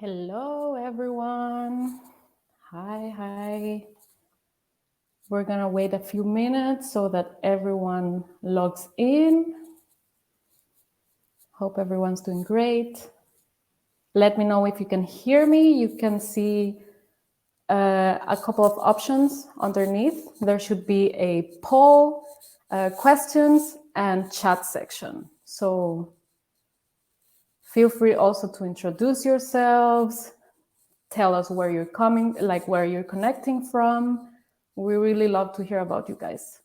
Hello, everyone. Hi. We're going to wait a few minutes so that everyone logs in. Hope everyone's doing great. Let me know if you can hear me. You can see a couple of options underneath. There should be a poll, questions, and chat section. So feel free also to introduce yourselves. Tell us where you're coming, like where you're connecting from. We really love to hear about you guys.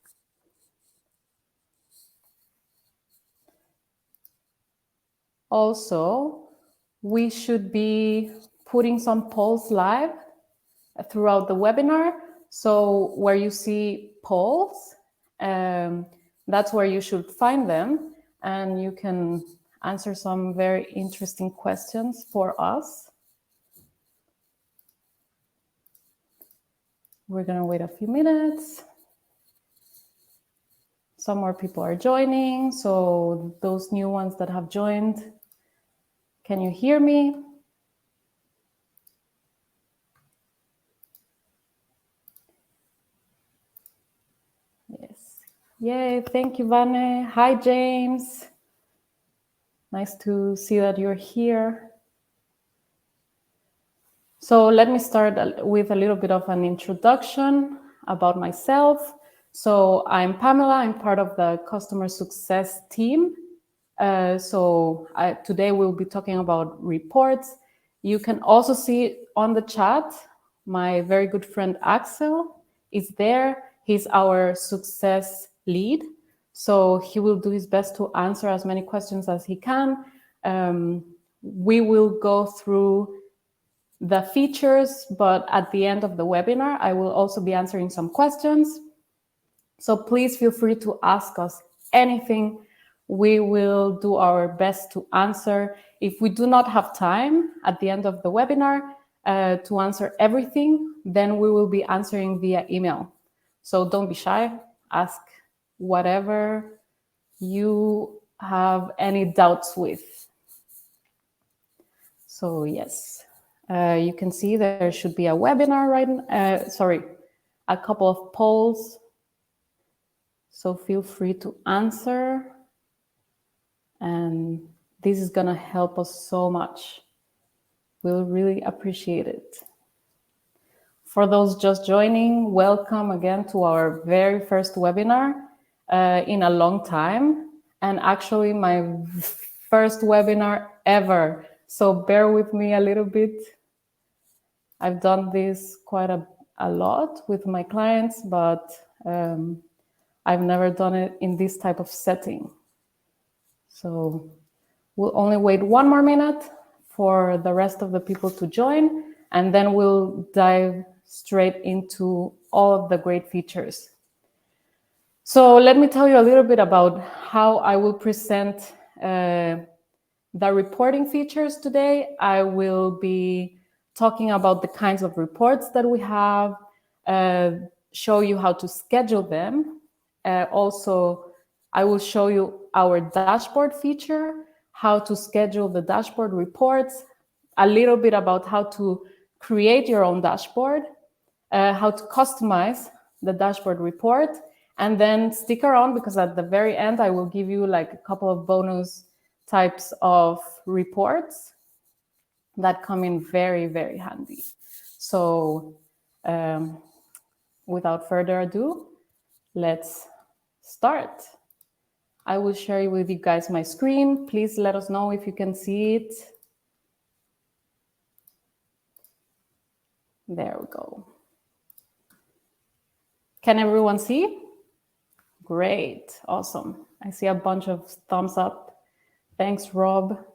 Also, we should be putting some polls live throughout the webinar. So where you see polls, that's where you should find them, and you can answer some very interesting questions for us. We're going to wait a few minutes. Some more people are joining. So those new ones that have joined, can you hear me? Yes. Yay, thank you, Vane. Hi, James. Nice to see that you're here. So let me start with a little bit of an introduction about myself. So I'm Pamela. I'm part of the customer success team. Today we'll be talking about reports. You can also see on the chat, my very good friend Axel is there. He's our success lead. So he will do his best to answer as many questions as he can. We will go through the features, but at the end of the webinar, I will also be answering some questions. So please feel free to ask us anything. We will do our best to answer. If we do not have time at the end of the webinar to answer everything, then we will be answering via email. So don't be shy. Ask whatever you have any doubts with. So yes. You can see there should be a webinar a couple of polls. So feel free to answer. And this is going to help us so much. We'll really appreciate it. For those just joining, welcome again to our very first webinar in a long time. And actually my first webinar ever. So bear with me a little bit. I've done this quite a lot with my clients, but I've never done it in this type of setting. So we'll only wait 1 more minute for the rest of the people to join, and then we'll dive straight into all of the great features. So let me tell you a little bit about how I will present the reporting features today. I will be talking about the kinds of reports that we have, show you how to schedule them. Also, I will show you our dashboard feature, how to schedule the dashboard reports, a little bit about how to create your own dashboard, how to customize the dashboard report, and then stick around because at the very end, I will give you like a couple of bonus types of reports that come in very, very handy. So without further ado, let's start. I will share with you guys my screen. Please let us know if you can see it. There we go. Can everyone see? Great, awesome. I see a bunch of thumbs up. Thanks, Rob.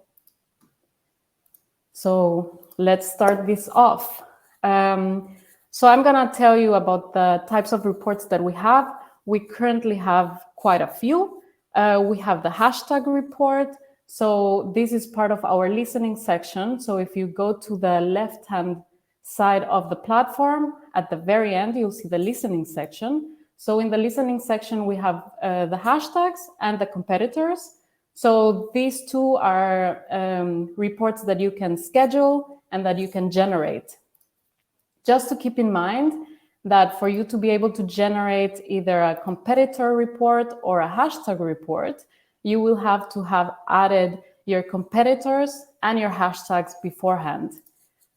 So let's start this off. So I'm gonna tell you about the types of reports that we have. We currently have quite a few. We have the hashtag report. So this is part of our listening section. So if you go to the left-hand side of the platform, at the very end, you'll see the listening section. So in the listening section, we have the hashtags and the competitors. So these two are reports that you can schedule. and that you can generate. Just to keep in mind that for you to be able to generate either a competitor report or a hashtag report, you will have to have added your competitors and your hashtags beforehand.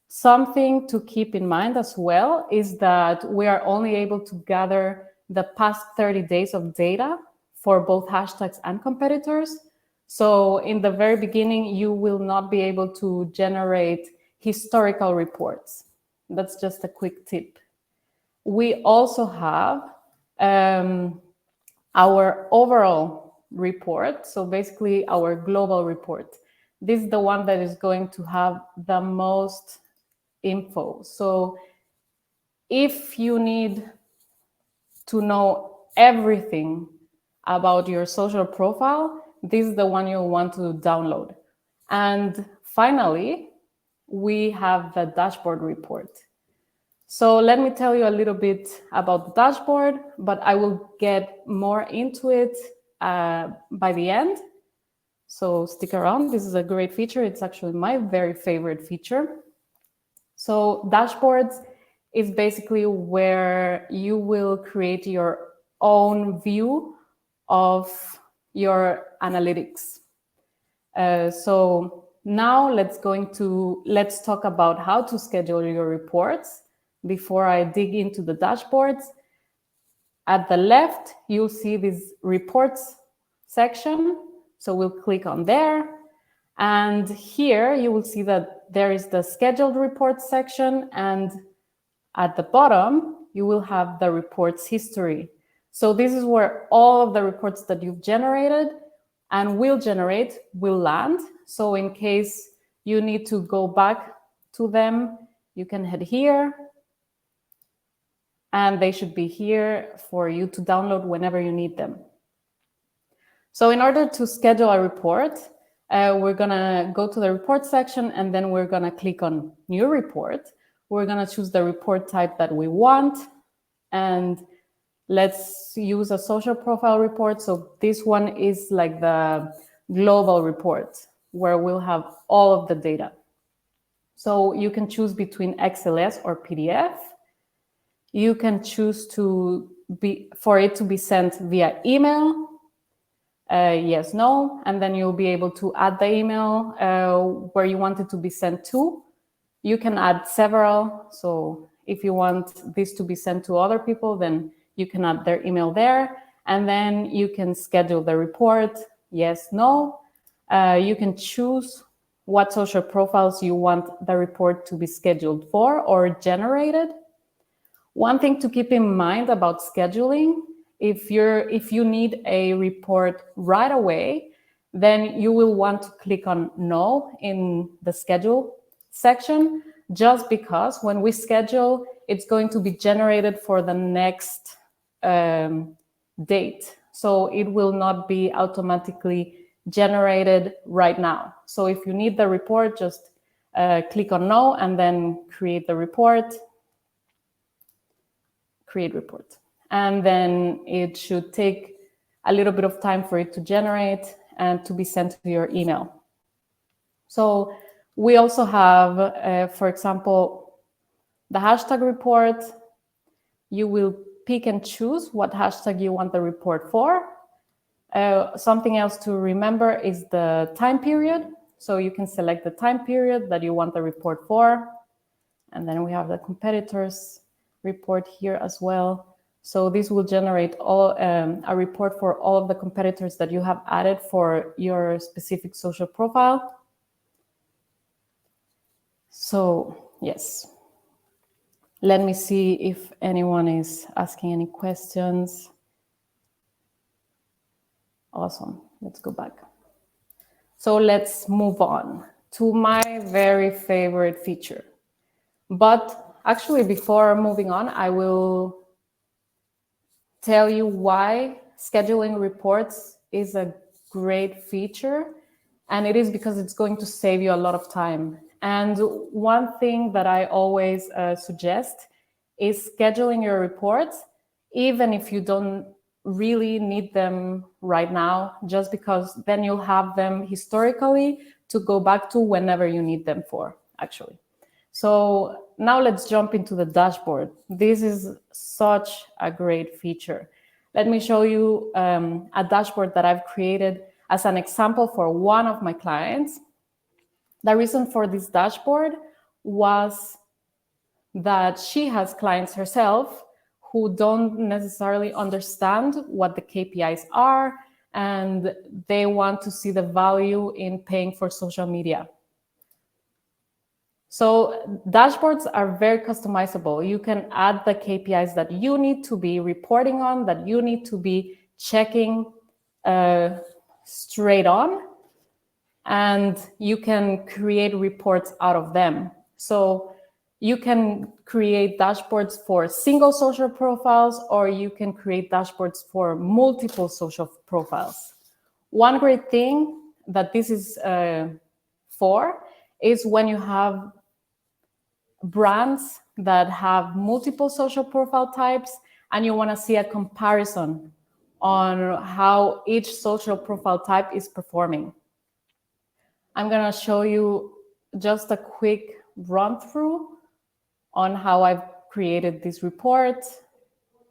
Something to keep in mind as well is that we are only able to gather the past 30 days of data for both hashtags and competitors. So in the very beginning, you will not be able to generate historical reports. That's just a quick tip. We also have our overall report, so basically our global report. This is the one that is going to have the most info. So if you need to know everything about your social profile, this is the one you'll want to download. And finally, we have the dashboard report. So let me tell you a little bit about the dashboard, but I will get more into it by the end. So stick around. This is a great feature. It's actually my very favorite feature. So dashboards is basically where you will create your own view of your analytics. So now let's talk about how to schedule your reports before I dig into the dashboards. At the left, you'll see this reports section. So we'll click on there. And here you will see that there is the scheduled reports section. And at the bottom, you will have the reports history. So this is where all of the reports that you've generated and will generate will land. So in case you need to go back to them, you can head here. And they should be here for you to download whenever you need them. So in order to schedule a report, we're gonna go to the report section and then we're gonna click on new report. We're gonna choose the report type that we want. And let's use a social profile report. So this one is like the global report where we'll have all of the data. So you can choose between XLS or PDF. You can choose for it to be sent via email, yes, no, and then you'll be able to add the email where you want it to be sent to. You can add several, so if you want this to be sent to other people, then you can add their email there, and then you can schedule the report, yes, no. You can choose what social profiles you want the report to be scheduled for or generated. One thing to keep in mind about scheduling, if you need a report right away, then you will want to click on no in the schedule section, just because when we schedule, it's going to be generated for the next date. So it will not be automatically generated right now. So if you need the report, just click on no and then create the report. Create report. And then it should take a little bit of time for it to generate and to be sent to your email. So we also have, for example, the hashtag report. You will pick and choose what hashtag you want the report for. Something else to remember is the time period. So you can select the time period that you want the report for. And then we have the competitors report here as well. So this will generate a report for all of the competitors that you have added for your specific social profile. So yes, let me see if anyone is asking any questions. Awesome, let's go back. So let's move on to my very favorite feature. But actually, before moving on, I will tell you why scheduling reports is a great feature. And it is because it's going to save you a lot of time. And one thing that I always suggest is scheduling your reports, even if you don't really need them right now, just because then you'll have them historically to go back to whenever you need them for, actually. So now let's jump into the dashboard. This is such a great feature. Let me show you a dashboard that I've created as an example for one of my clients. The reason for this dashboard was that she has clients herself who don't necessarily understand what the KPIs are, and they want to see the value in paying for social media. So dashboards are very customizable. You can add the KPIs that you need to be reporting on, that you need to be checking straight on, and you can create reports out of them. So you can create dashboards for single social profiles, or you can create dashboards for multiple social profiles. One great thing that this is for is when you have brands that have multiple social profile types and you want to see a comparison on how each social profile type is performing. I'm going to show you just a quick run through on how I've created this report.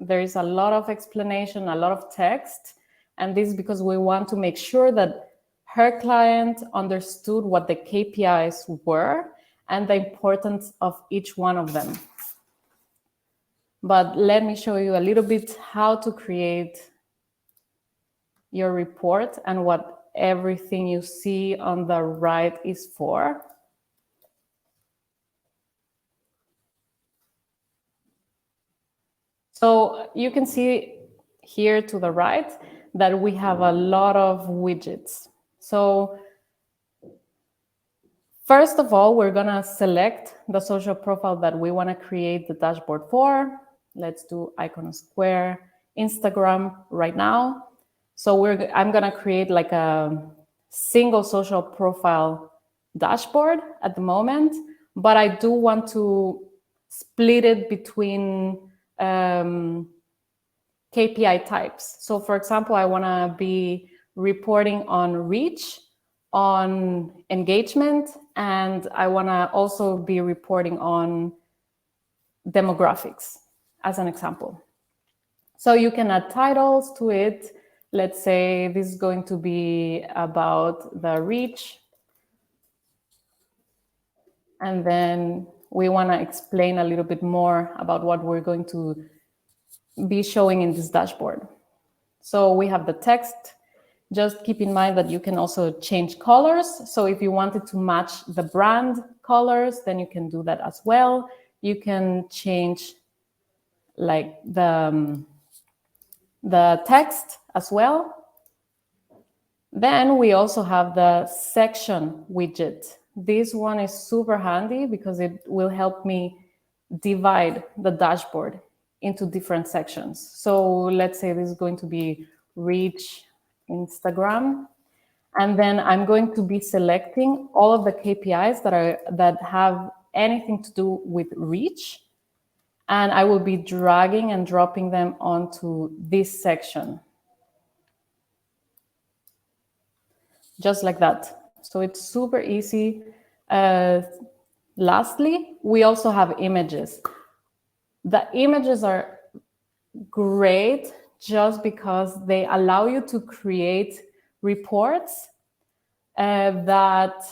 There is a lot of explanation, a lot of text, and this is because we want to make sure that her client understood what the KPIs were and the importance of each one of them. But let me show you a little bit how to create your report and what everything you see on the right is for. So you can see here to the right that we have a lot of widgets. So first of all, we're gonna select the social profile that we wanna create the dashboard for. Let's do Iconosquare Instagram right now. So I'm gonna create like a single social profile dashboard at the moment, but I do want to split it between KPI types. So for example, I wanna be reporting on reach, on engagement, and I wanna also be reporting on demographics as an example. So you can add titles to it. Let's say this is going to be about the reach. And then we wanna explain a little bit more about what we're going to be showing in this dashboard. So we have the text. Just keep in mind that you can also change colors. So if you wanted to match the brand colors, then you can do that as well. You can change like the text as well. Then we also have the section widget. This one is super handy because it will help me divide the dashboard into different sections. So let's say this is going to be reach Instagram. And then I'm going to be selecting all of the KPIs that have anything to do with reach. And I will be dragging and dropping them onto this section. Just like that. So it's super easy. Lastly, we also have images. The images are great just because they allow you to create reports that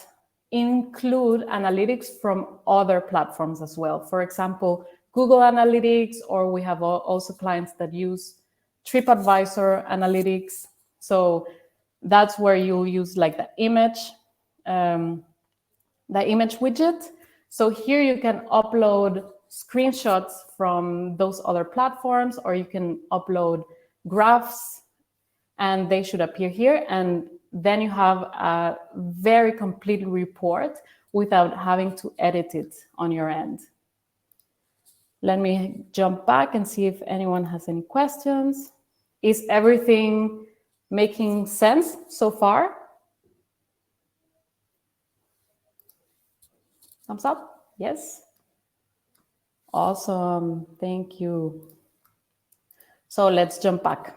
include analytics from other platforms as well. For example, Google Analytics, or we have also clients that use TripAdvisor Analytics. So that's where you'll use like the image widget. So here you can upload screenshots from those other platforms, or you can upload graphs and they should appear here. And then you have a very complete report without having to edit it on your end. Let me jump back and see if anyone has any questions. Is everything making sense so far? Thumbs up? Yes. Awesome. Thank you. So let's jump back.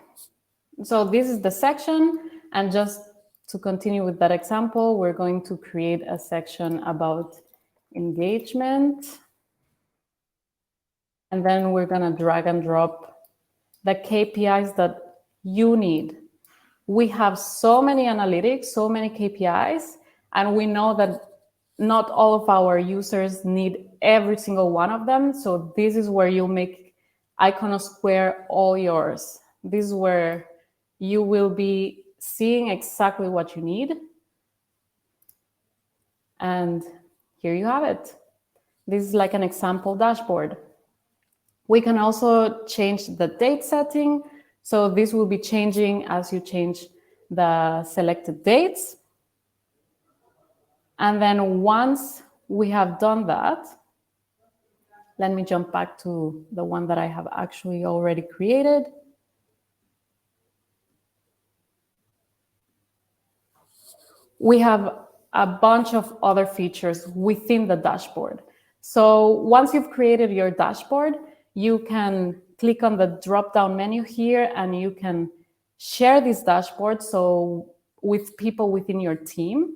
So this is the section. And just to continue with that example, we're going to create a section about engagement. And then we're going to drag and drop the KPIs that you need. We have so many analytics, so many KPIs, and we know that not all of our users need every single one of them. So this is where you make Iconosquare all yours. This is where you will be seeing exactly what you need. And here you have it. This is like an example dashboard. We can also change the date setting. So this will be changing as you change the selected dates. And then once we have done that, let me jump back to the one that I have actually already created. We have a bunch of other features within the dashboard. So once you've created your dashboard, you can click on the drop-down menu here and you can share this dashboard with people within your team.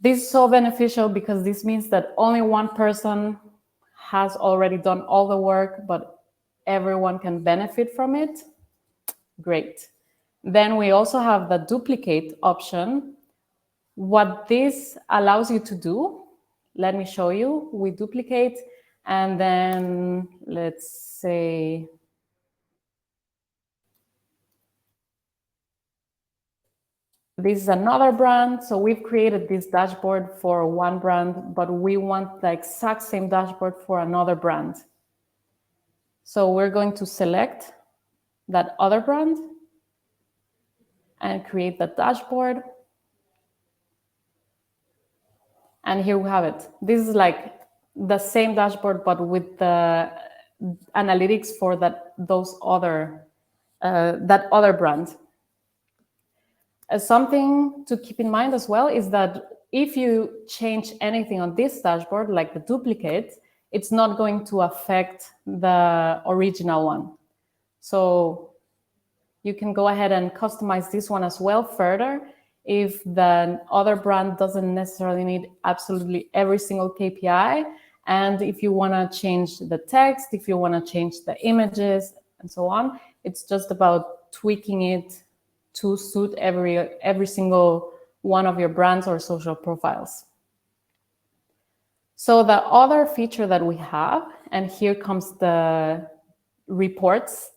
This is so beneficial because this means that only one person has already done all the work, but everyone can benefit from it. Great. Then we also have the duplicate option. What this allows you to do, let me show you. We duplicate, and then let's say this is another brand. So we've created this dashboard for one brand, but we want the exact same dashboard for another brand. So we're going to select that other brand and create the dashboard. And here we have it. This is like the same dashboard, but with the analytics for that other brand. Something to keep in mind as well is that if you change anything on this dashboard, like the duplicate, it's not going to affect the original one. So you can go ahead and customize this one as well further if the other brand doesn't necessarily need absolutely every single KPI. And if you want to change the text, if you want to change the images and so on, it's just about tweaking it to suit every single one of your brands or social profiles. So the other feature that we have, and here comes the reports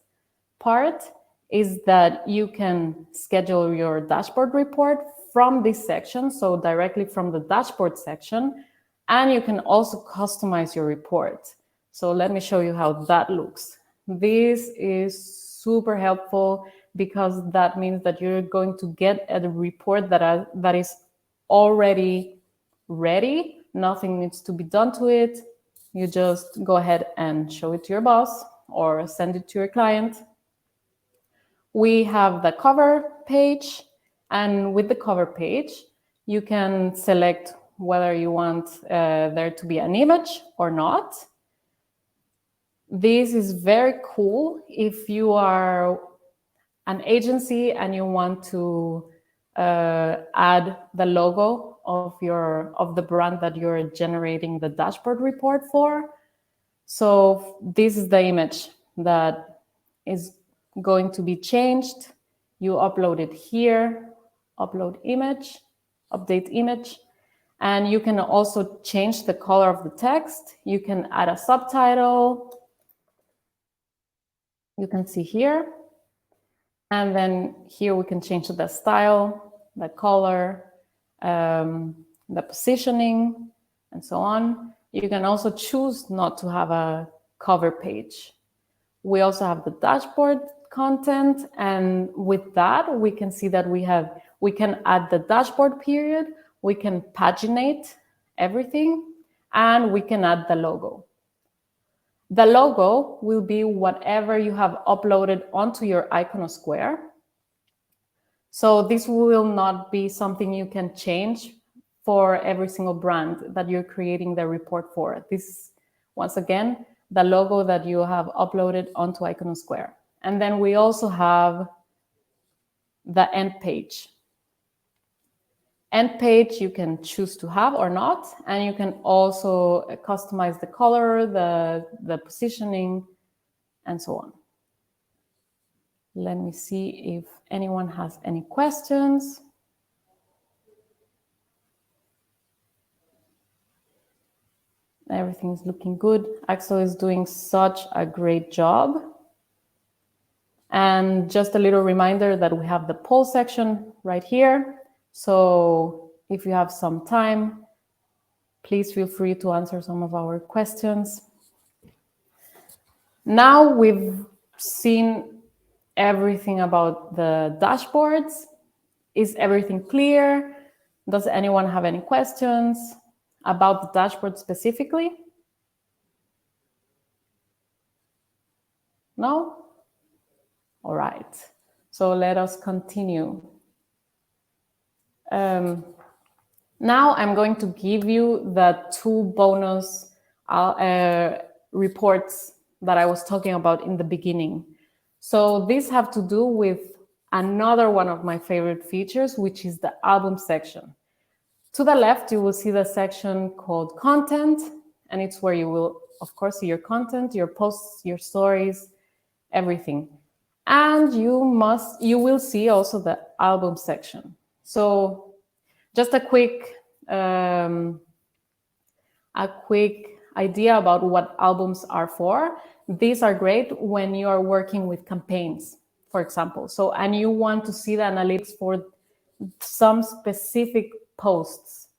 part, is that you can schedule your dashboard report from this section, so directly from the dashboard section, and you can also customize your report. So let me show you how that looks. This is super helpful because that means that you're going to get a report that is already ready. Nothing needs to be done to it. You just go ahead and show it to your boss or send it to your client. We have the cover page, and with the cover page, you can select whether you want there to be an image or not. This is very cool if you are an agency and you want to add the logo of the brand that you're generating the dashboard report for. So this is the image that is going to be changed. You upload it here, upload image, update image, and you can also change the color of the text. You can add a subtitle. You can see here. And then here we can change the style, the color, the positioning, and so on. You can also choose not to have a cover page. We also have the dashboard content, and with that, we can see that we can add the dashboard period, we can paginate everything, and we can add the logo. The logo will be whatever you have uploaded onto your Iconosquare. So this will not be something you can change for every single brand that you're creating the report for. This, once again, the logo that you have uploaded onto Iconosquare. And then we also have the end page. end page you can choose to have or not, and you can also customize the color, the positioning, and so on. Let me see if anyone has any questions. Everything's looking good. Axel is doing such a great job. And just a little reminder that we have the poll section right here. So if you have some time, please feel free to answer some of our questions. Now we've seen everything about the dashboards. Is everything clear? Does anyone have any questions about the dashboard specifically? No? All right. So let us continue. Now I'm going to give you the 2 bonus reports that I was talking about in the beginning. So these have to do with another one of my favorite features, which is the album section. To the left, you will see the section called content, and it's where you will, of course, see your content, your posts, your stories, everything. And you will see also the album section. So just a quick idea about what albums are for. These are great when you are working with campaigns, for example. So, and you want to see the analytics for some specific posts.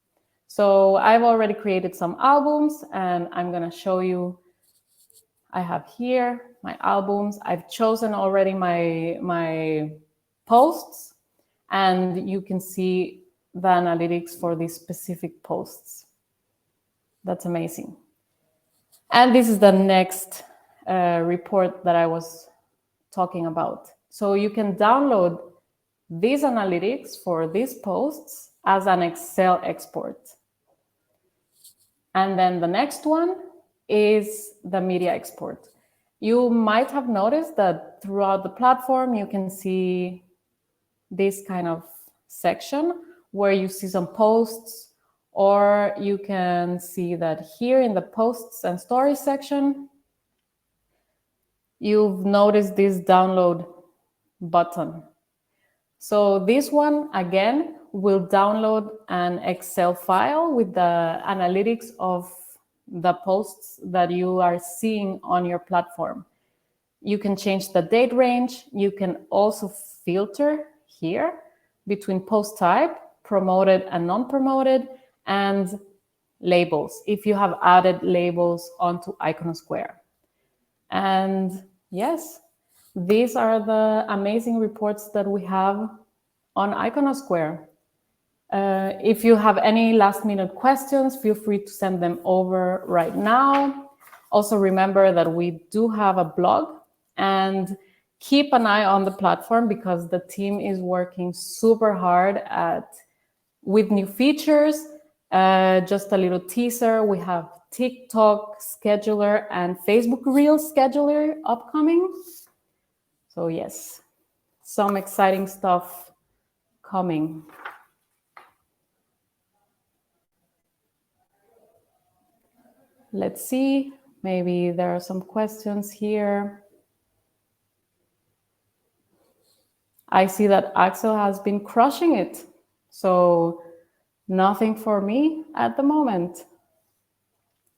So I've already created some albums, and I'm going to show you. I have here my albums. I've chosen already my posts, and you can see the analytics for these specific posts. That's amazing. And this is the next report that I was talking about. So you can download these analytics for these posts as an Excel export. And then the next one is the media export. You might have noticed that throughout the platform, you can see this kind of section where you see some posts, or you can see that here in the posts and stories section, you've noticed this download button. So this one, again, will download an Excel file with the analytics of the posts that you are seeing on your platform. You can change the date range. You can also filter here between post type, promoted and non-promoted, and labels, if you have added labels onto Iconosquare. And yes, these are the amazing reports that we have on Iconosquare. If you have any last-minute questions, feel free to send them over right now. Also remember that we do have a blog, and keep an eye on the platform because the team is working super hard with new features. Just a little teaser, we have TikTok scheduler and Facebook Reels scheduler upcoming. So yes, some exciting stuff coming. Let's see, maybe there are some questions here. I see that Axel has been crushing it. So nothing for me at the moment.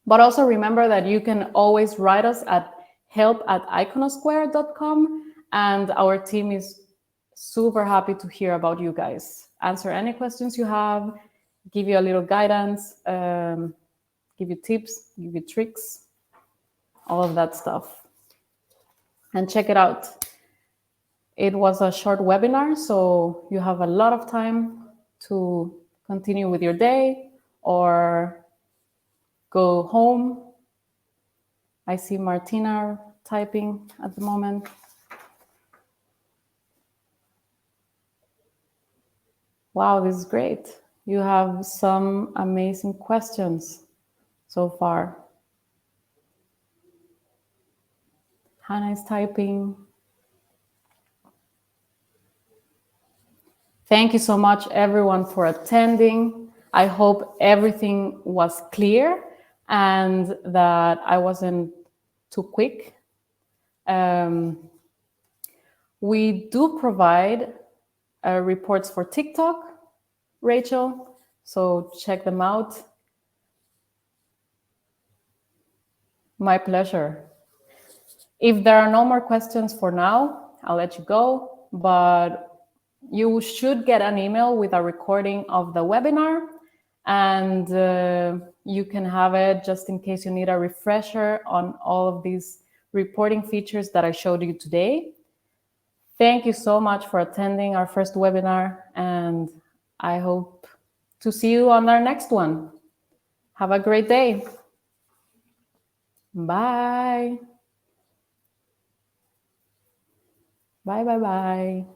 But also remember that you can always write us at help@iconosquare.com, and our team is super happy to hear about you guys. Answer any questions you have, give you a little guidance, give you tips, give you tricks, all of that stuff. And check it out. It was a short webinar, so you have a lot of time to continue with your day or go home. I see Martina typing at the moment. Wow, this is great. You have some amazing questions so far. Hannah is typing. Thank you so much, everyone, for attending. I hope everything was clear and that I wasn't too quick. We do provide reports for TikTok, Rachel, so check them out. My pleasure. If there are no more questions for now, I'll let you go, but you should get an email with a recording of the webinar, and you can have it just in case you need a refresher on all of these reporting features that I showed you today. Thank you so much for attending our first webinar, and I hope to see you on our next one. Have a great day. Bye. Bye, bye, bye.